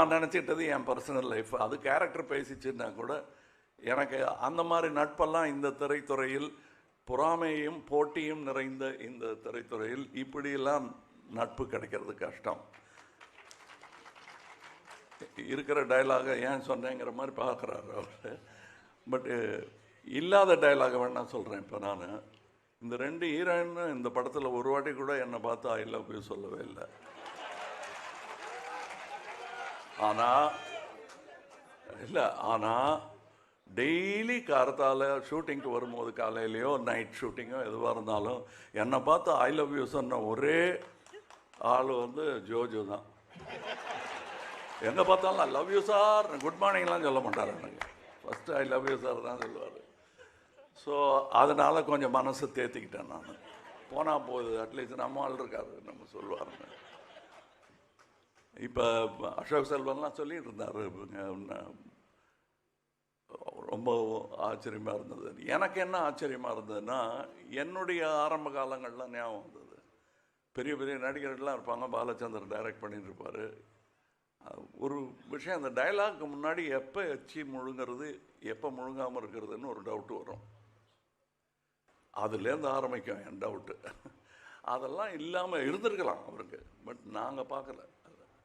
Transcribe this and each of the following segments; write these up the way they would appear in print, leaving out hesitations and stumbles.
நான் நினச்சிக்கிட்டது என் personal life, அது character பேசிச்சுன்னா கூட எனக்கு அந்த மாதிரி நட்பெல்லாம் இந்த திரைத்துறையில், பொறாமையும் போட்டியும் நிறைந்த இந்த திரைத்துறையில் இப்படியெல்லாம் நட்பு கிடைக்கிறது கஷ்டம். இருக்கிற டைலாக ஏன் சொன்னேங்கிற மாதிரி பார்க்குறாரு அவர். பட்டு இல்லாத டைலாக வேணா சொல்கிறேன். இப்போ நான் இந்த 2 ஹீரோயின் இந்த படத்தில் ஒரு வாட்டி கூட என்னை பார்த்து ஐ லவ் யூ சொல்லவே இல்லை. ஆனால் டெய்லி காரத்தால் ஷூட்டிங்க்கு வரும்போது, காலையிலையோ நைட் ஷூட்டிங்கோ எதுவாக இருந்தாலும் என்னை பார்த்து ஐ லவ் யூ சொன்ன ஒரே ஆள் ஜோஜோ தான். எங்கே பார்த்தாலும் I love you sir, good மார்னிங்லாம் சொல்ல மாட்டார் எனக்கு. First I love you sir தான் சொல்லுவார். ஸோ அதனால் கொஞ்சம் மனசை தேர்த்திக்கிட்டேன் நான். போனால் போகுது, அட்லீஸ்ட் நம்ம ஆள் இருக்காரு நம்ம சொல்லுவாருங்க. இப்போ அசோக் செல்வன்லாம் சொல்லிகிட்டு இருந்தார், ரொம்ப ஆச்சரியமாக இருந்தது. எனக்கு என்ன ஆச்சரியமாக இருந்ததுன்னா, என்னுடைய ஆரம்ப காலங்கள்லாம் ஞாபகம் வந்தது. பெரிய பெரிய நடிகர்கள்லாம் இருப்பாங்க, பாலச்சந்தர் டைரக்ட் பண்ணிட்டு இருப்பார். ஒரு விஷயம், அந்த டைலாக்கு முன்னாடி எப்போ எச்சி முழுங்கிறது எப்போ முழுங்காமல் இருக்கிறதுன்னு ஒரு டவுட்டு வரும். அதுலேருந்து ஆரம்பிக்கும் என் டவுட்டு. அதெல்லாம் இல்லாமல் இருந்திருக்கலாம் அவருக்கு, பட் நாங்கள் பார்க்கல.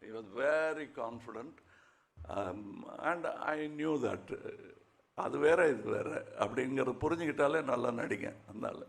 He was very confident, and I knew that அது வேற இது வேற அப்படிங்கிறது புரிஞ்சுக்கிட்டாலே நல்லா நடிங்க. அதனால